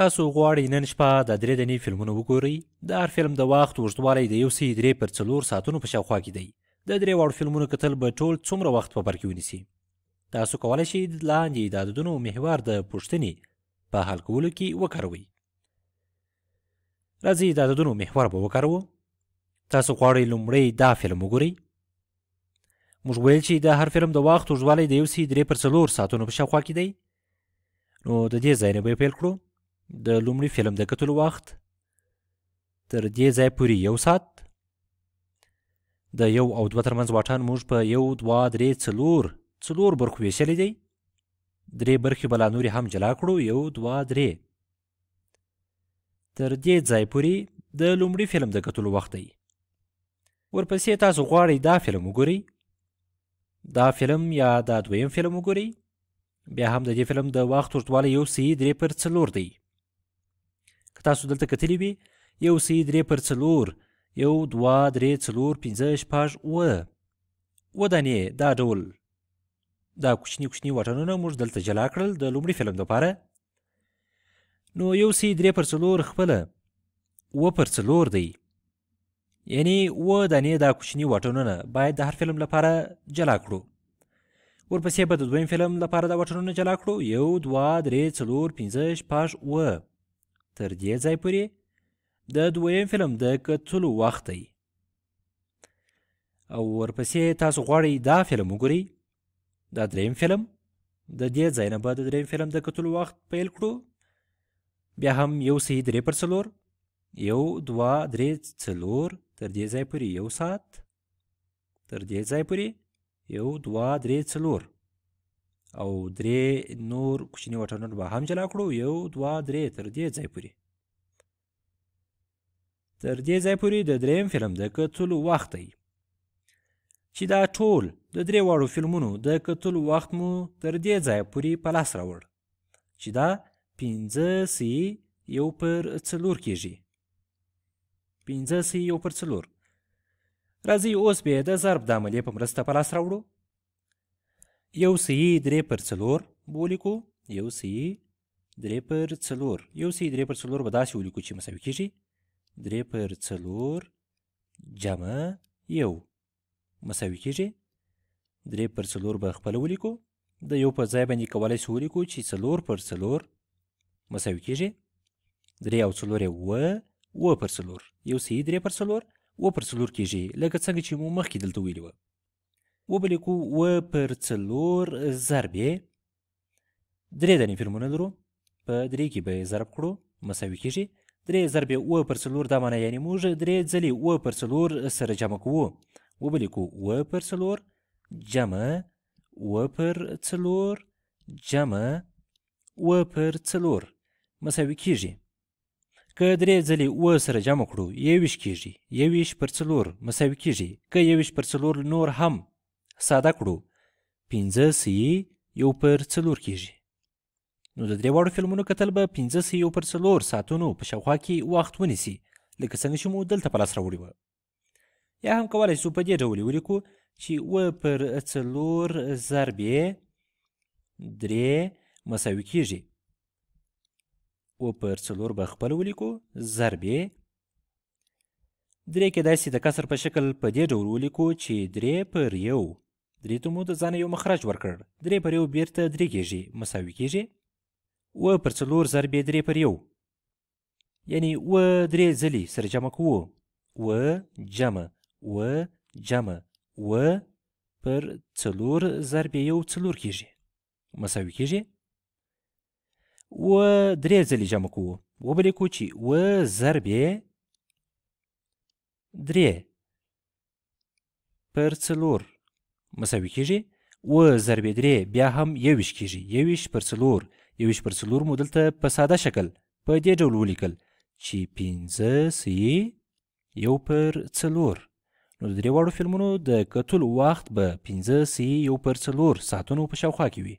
تاسو غواړئ نن شپه د 3 دنې فلمونه وګورئ. د هر فلم د وخت اوږدوالی د 1.3 ساعتونو په شاوخوا کې دی. د 3 واړو فلمونو کتل به ټول څومره وخت په بر کې ونیسي؟ تاسو کولی شئ لاندې د عددونو محور د پوښتنې په حل کولو کې وکاروئ. راځئ د عددونو محور به وکاروو. تاسو غواړئ لومړی دا فلم وګورئ. موږ ویل چې د هر فلم د وخت اوږدوالی د 1.3 ساعتونو په شاوخوا کې دی. نو د دې ځای نه به پیل کړو. د لومړي فلم د کتلو وخت تر دې ځای پورې 1 ساعت. د 1 او 2 ترمنځ واټن موږ په 1 2 3 4 برخو ویشلی دی. 3 برخې به لا نورې هم جلا کړو. 1 2 3 تر دې ځای پورې د لومړي فلم د کتلو وخت دی. ورپسې تاسو غواړئ دا فلم وګورئ، دا فلم یا دا دویم فلم وګورئ. بیا هم د دې فلم د وخت اوږدوالی 1.3 دی. که تاسو دلته کتلی وي 1.3 1 2 3 4 5 6 7 دانې دا ډول دا کوچني واټنونه موږ دلته جلا کړل د لومړي فلم لپاره. نو 1.3 خپله 4 دی، یعنی دانې دا کوچني واټنونه باید د هر فلم لپاره جلا کړو. ورپسې به د دویم فلم لپاره دا واټنونه جلا کړو. 1 2 3 4 5 6 تر دې ځای پورې د دویم فلم د کتلو وخت دی. او ورپسې تاسو غواړئ دا فلم وګورئ، دا دریم فلم. د دې ځای نه به د دریم فلم د کتلو وخت پیل کړو. بیا هم 1.3 1 2 3 4 تر دې ځای پورې 1 ساعت. تر دې ځای پورې 1 2 3 4 او 3 نور کوچني واټنونه به هم جلا کړو. 1 2 3 تر دې ځای پورې. تر دې ځای پورې د دریم فلم د کتلو وخت دی. چې دا ټول د 3 واړو فلمونو د کتلو وخت مو تر دې ځای پورې په لاس راوړ، چې دا 5/1 کېږي. 5/1. راځئ اوس بیا د ضرب د عملیې په مرسته په لاس راوړو. 1.3 به ولیکو. 1.3 1.3 به داسې ولیکو چې مساوي کېږي 3/4 جمع 1 مساوي کېږي 3/4 به خپله ولیکو. د 1 په ځای باندې کولی شو ولیکو چې 4/4 مساوي کېږي 3 او 4 و/4 1.3 و/4 کېږي، لکه څنګه چې مو مخکې دلته ویلي وه. وبه لیکو و/4 ضرب 3 دانې فلمونه لرو، په 3 کې به یې ضرب کړو مساوي کېږي 3 ضرب و/4. دا معنی یعنې موږ 3 ځلې و/4 سره جمع کوو. وبه لیکو و/4 جمع و/4 جمع و/4 مساوي کېږي. که 3 ځلې و سره جمع کړو 21 کېږي. 21/4 مساوي کېږي. که 21/4 نور هم ساده کړو 5/1 کېږي. نو د 3 واړو فلمونو کتل به 5/1 ساعتونو په شاوخوا کې وخت ونیسي، لکه څنګه چې مو دلته په لاس راوړي وه. یا هم کولی شو په دې ډول ولیکو چې و/4 ضرب 3 مساوي کېږي. و/4 به خپله ولیکو ضرب 3 کېدای شي د کسر په شکل په دې ډول ولیکو چې 3/1. 3 ته مو د ځانه یو مخرج ورکړ. 3/1 بیرته 3 کېږي مساوي کېږي و/4 ضرب 3/1، یعنی و 3 ځلې سره جمع کوو. و جمع و جمع و/4 ضرب 1 کېږي مساوي کېږي و 3 ځلې جمع کوو. وبه لیکو چې و ضرب 3/4 مساوي کېږي و ضرب 3 بیا هم 21 کېږي. 21/4 21/4 مو دلته په ساده شکل په دې ډول ولیکل چې 5/1. نو د 3 واړو فلمونو د کتلو وخت به 5/1 ساعتونو په شاوخوا کې وي.